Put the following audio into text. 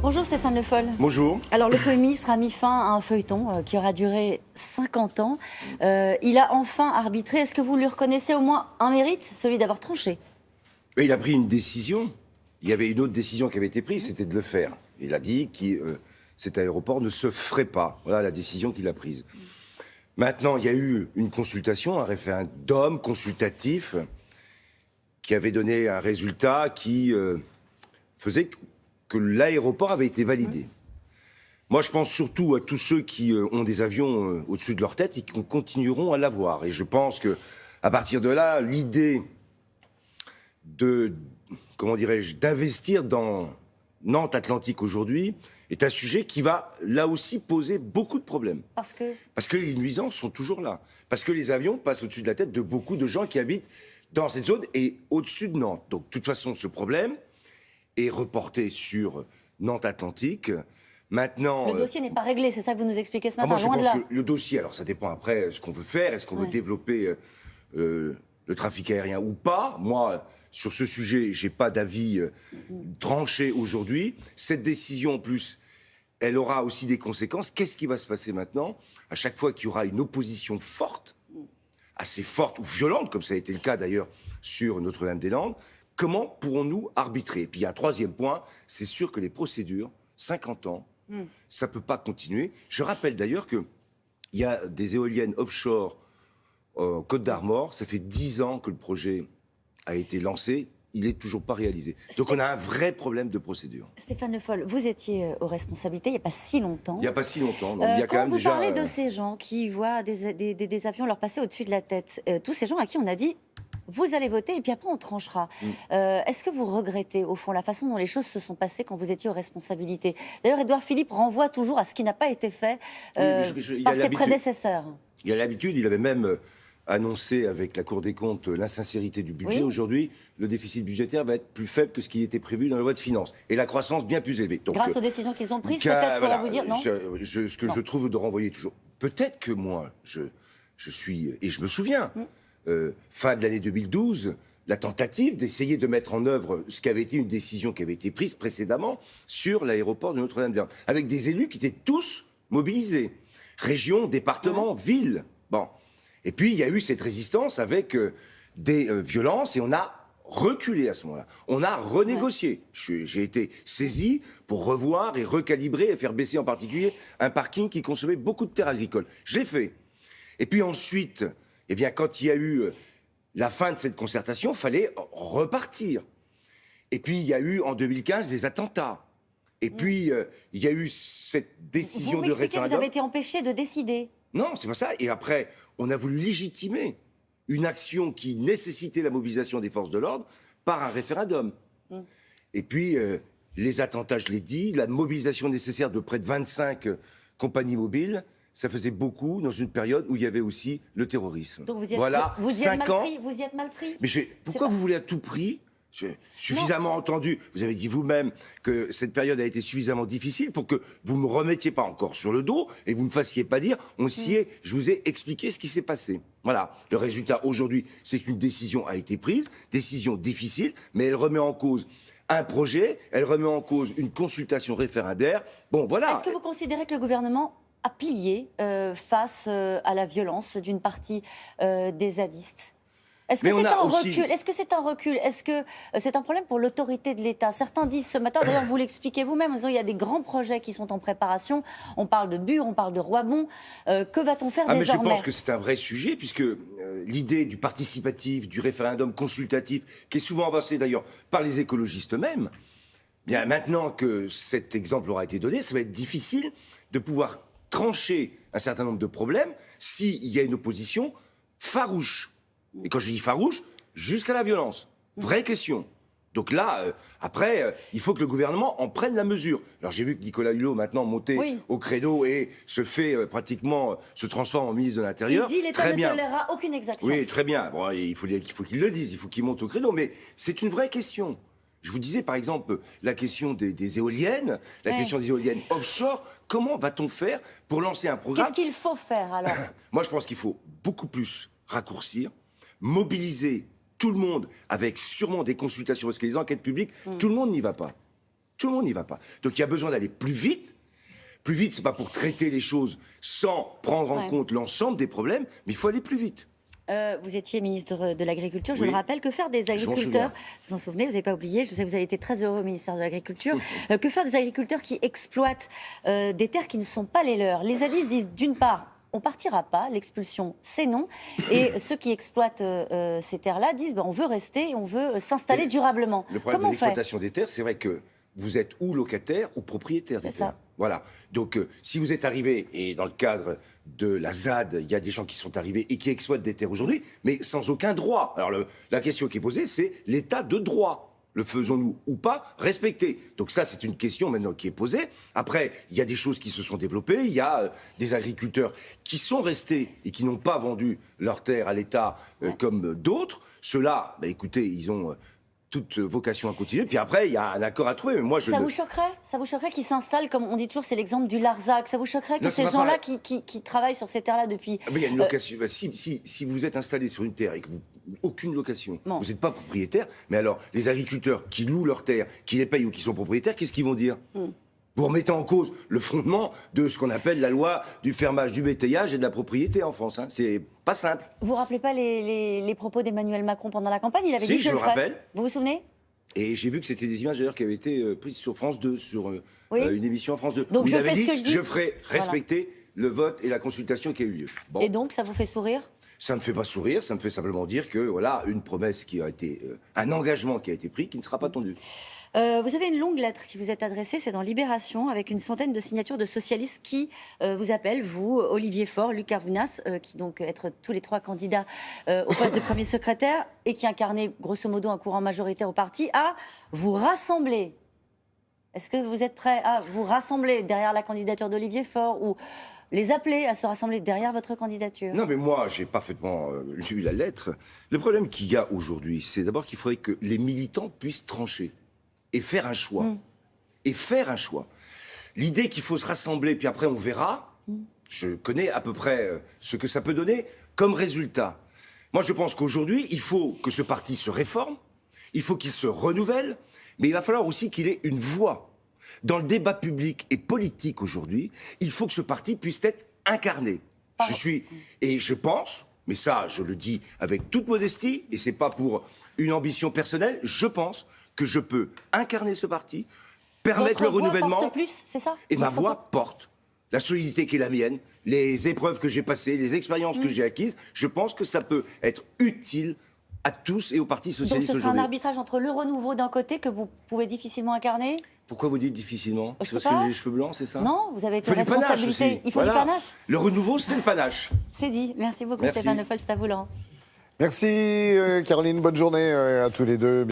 Bonjour Stéphane Le Foll. Bonjour. Alors le Premier ministre a mis fin à un feuilleton qui aura duré 50 ans. Il a enfin arbitré. Est-ce que vous lui reconnaissez au moins un mérite, celui d'avoir tranché? Mais il a pris une décision. Il y avait une autre décision qui avait été prise, c'était de le faire. Il a dit que cet aéroport ne se ferait pas. Voilà la décision qu'il a prise. Maintenant, il y a eu une consultation, un référendum consultatif qui avait donné un résultat qui faisait que l'aéroport avait été validé. Moi, je pense surtout à tous ceux qui ont des avions au-dessus de leur tête et qui continueront à l'avoir. Et je pense que, à partir de là, l'idée de, comment dirais-je, d'investir dans Nantes Atlantique aujourd'hui est un sujet qui va, là aussi, poser beaucoup de problèmes. Parce que les nuisances sont toujours là. Parce que les avions passent au-dessus de la tête de beaucoup de gens qui habitent dans cette zone et au-dessus de Nantes. Donc, de toute façon, ce problème est reporté sur Nantes Atlantique. Maintenant, le dossier n'est pas réglé, c'est ça que vous nous expliquez ce matin, moi, je loin de pense là. que le dossier, alors ça dépend après ce qu'on veut faire, est-ce qu'on veut développer le trafic aérien ou pas. Moi, sur ce sujet, j'ai pas d'avis tranché aujourd'hui. Cette décision, en plus, elle aura aussi des conséquences. Qu'est-ce qui va se passer maintenant? À chaque fois qu'il y aura une opposition forte, assez forte ou violente, comme ça a été le cas d'ailleurs sur Notre-Dame-des-Landes, comment pourrons-nous arbitrer? Et puis il y a un troisième point, c'est sûr que les procédures, 50 ans, ça ne peut pas continuer. Je rappelle d'ailleurs qu'il y a des éoliennes offshore Côte d'Armor, ça fait 10 ans que le projet a été lancé, il n'est toujours pas réalisé. Donc on a un vrai problème de procédure. Stéphane Le Foll, vous étiez aux responsabilités il n'y a pas si longtemps. Il n'y a pas si longtemps, donc il y a quand même vous déjà... parlez de ces gens qui voient des avions leur passer au-dessus de la tête, tous ces gens à qui on a dit vous allez voter et puis après on tranchera. Est-ce que vous regrettez au fond la façon dont les choses se sont passées quand vous étiez aux responsabilités? D'ailleurs, Édouard Philippe renvoie toujours à ce qui n'a pas été fait par ses prédécesseurs. Il a l'habitude, il avait même annoncé avec la Cour des comptes l'insincérité du budget. Oui. Aujourd'hui, le déficit budgétaire va être plus faible que ce qui était prévu dans la loi de finances. Et la croissance bien plus élevée. Donc, grâce aux décisions qu'ils ont prises, peut-être voilà, pour vous dire non. Ce que je trouve de renvoyer toujours. Peut-être que moi, je suis... Et je me souviens, fin de l'année 2012, la tentative d'essayer de mettre en œuvre ce qui avait été une décision qui avait été prise précédemment sur l'aéroport de Notre-Dame-des-Landes, avec des élus qui étaient tous mobilisés. Région, département, ville. Bon. Et puis, il y a eu cette résistance avec des violences et on a reculé à ce moment-là. On a renégocié. J'ai été saisi pour revoir et recalibrer et faire baisser en particulier un parking qui consommait beaucoup de terres agricoles. Je l'ai fait. Et puis ensuite, eh bien, quand il y a eu la fin de cette concertation, il fallait repartir. Et puis, il y a eu en 2015 des attentats. Et puis, il y a eu cette décision de référendum. Vous avez été empêché de décider. Non, c'est pas ça. Et après, on a voulu légitimer une action qui nécessitait la mobilisation des forces de l'ordre par un référendum. Et puis, les attentats, je l'ai dit, la mobilisation nécessaire de près de 25 compagnies mobiles, ça faisait beaucoup dans une période où il y avait aussi le terrorisme. Donc vous y êtes, voilà, vous y 5 ans. Vous y êtes mal pris. Mais pourquoi vous voulez à tout prix? J'ai suffisamment entendu, vous avez dit vous-même que cette période a été suffisamment difficile pour que vous ne me remettiez pas encore sur le dos et vous ne me fassiez pas dire on s'y est, je vous ai expliqué ce qui s'est passé. Voilà, le résultat aujourd'hui, c'est qu'une décision a été prise, décision difficile, mais elle remet en cause un projet, elle remet en cause une consultation référendaire. Bon, voilà. Est-ce que vous considérez que le gouvernement a plié face à la violence d'une partie des zadistes? Est-ce que c'est un recul? Est-ce que c'est un recul? Est-ce que c'est un problème pour l'autorité de l'État? Certains disent ce matin, d'ailleurs vous l'expliquez vous-même, en disant il y a des grands projets qui sont en préparation. On parle de Bure, on parle de Roibon. Que va-t-on faire désormais? Mais je pense que c'est un vrai sujet, puisque l'idée du participatif, du référendum consultatif, qui est souvent avancée d'ailleurs par les écologistes eux-mêmes, bien maintenant que cet exemple aura été donné, ça va être difficile de pouvoir trancher un certain nombre de problèmes s'il y a une opposition farouche. Et quand je dis farouche, jusqu'à la violence. Vraie question. Donc là, après, il faut que le gouvernement en prenne la mesure. Alors j'ai vu que Nicolas Hulot, maintenant monté au créneau et se fait pratiquement, se transforme en ministre de l'Intérieur. Il dit l'État ne tolérera aucune exaction. Oui, très bien. Bon, il faut qu'il le dise, il faut qu'il monte au créneau. Mais c'est une vraie question. Je vous disais, par exemple, la question des éoliennes, la question des éoliennes offshore. Comment va-t-on faire pour lancer un programme? Qu'est-ce qu'il faut faire, alors? Moi, je pense qu'il faut beaucoup plus raccourcir, mobiliser tout le monde avec sûrement des consultations, parce que les enquêtes publiques, tout le monde n'y va pas. Tout le monde n'y va pas. Donc il y a besoin d'aller plus vite. Plus vite, c'est pas pour traiter les choses sans prendre en compte l'ensemble des problèmes, mais il faut aller plus vite. Vous étiez ministre de l'Agriculture, je Oui. le rappelle. Que faire des agriculteurs, vous en souvenez, vous n'avez pas oublié, je sais que vous avez été très heureux au ministère de l'Agriculture. Que faire des agriculteurs qui exploitent des terres qui ne sont pas les leurs? Les zadistes disent d'une part, on partira pas, l'expulsion c'est non. Et ceux qui exploitent ces terres-là disent on veut rester et on veut s'installer durablement. Le problème de l'exploitation des terres, c'est vrai que vous êtes ou locataire ou propriétaire des terres. Voilà. Donc, si vous êtes arrivé, et dans le cadre de la ZAD, il y a des gens qui sont arrivés et qui exploitent des terres aujourd'hui, mais sans aucun droit. Alors, la question qui est posée, c'est l'état de droit. Le faisons-nous ou pas respecter? Donc ça, c'est une question maintenant qui est posée. Après, il y a des choses qui se sont développées. Il y a des agriculteurs qui sont restés et qui n'ont pas vendu leurs terres à l'État comme d'autres. Ceux-là, écoutez, ils ont toute vocation à continuer. Puis après, il y a un accord à trouver. Mais moi, vous choquerait qu'ils s'installent, comme on dit toujours, c'est l'exemple du Larzac. Ça vous choquerait que ces gens-là qui travaillent sur ces terres-là depuis... Mais il y a une location. Si vous êtes installé sur une terre et que vous aucune location, vous n'êtes pas propriétaire, mais alors les agriculteurs qui louent leurs terres, qui les payent ou qui sont propriétaires, qu'est-ce qu'ils vont dire? Vous remettez en cause le fondement de ce qu'on appelle la loi du fermage, du bétayage et de la propriété en France. C'est pas simple. Vous vous rappelez pas les propos d'Emmanuel Macron pendant la campagne? Il avait dit je me rappelle. Vous vous souvenez? Et j'ai vu que c'était des images d'ailleurs qui avaient été prises sur France 2, sur une émission à France 2. Donc où il avait dit, ce que je dis. je ferai respecter le vote et la consultation qui a eu lieu. Bon. Et donc, ça vous fait sourire? Ça ne me fait pas sourire, ça me fait simplement dire que voilà, une promesse qui a été, un engagement qui a été pris, qui ne sera pas tendu. Vous avez une longue lettre qui vous est adressée, c'est dans Libération, avec une centaine de signatures de socialistes qui vous appellent, vous, Olivier Faure, Luc Arvounas, qui donc être tous les trois candidats au poste de premier secrétaire et qui incarnaient grosso modo un courant majoritaire au parti, à vous rassembler. Est-ce que vous êtes prêts à vous rassembler derrière la candidature d'Olivier Faure ou les appeler à se rassembler derrière votre candidature? Non, mais moi, j'ai parfaitement lu la lettre. Le problème qu'il y a aujourd'hui, c'est d'abord qu'il faudrait que les militants puissent trancher et faire un choix. Et faire un choix. L'idée qu'il faut se rassembler, puis après on verra, je connais à peu près ce que ça peut donner comme résultat. Moi, je pense qu'aujourd'hui, il faut que ce parti se réforme, il faut qu'il se renouvelle, mais il va falloir aussi qu'il ait une voix. Dans le débat public et politique aujourd'hui, il faut que ce parti puisse être incarné. Et je pense, mais ça, je le dis avec toute modestie, et c'est pas pour une ambition personnelle, je pense que je peux incarner ce parti, permettre le renouvellement. Porte plus, c'est ça? Et ma voix porte. La solidité qui est la mienne, les épreuves que j'ai passées, les expériences que j'ai acquises, je pense que ça peut être utile à tous et au Parti socialiste aujourd'hui. Donc ce sera un arbitrage entre le renouveau d'un côté que vous pouvez difficilement incarner? Pourquoi vous dites difficilement? C'est parce que j'ai les cheveux blancs, c'est ça? Non, vous avez été responsabilité. Il faut du panache. Le renouveau, c'est le panache. C'est dit. Merci beaucoup Stéphane Le Foll, c'est à vous Laurent. Merci Caroline, bonne journée à tous les deux.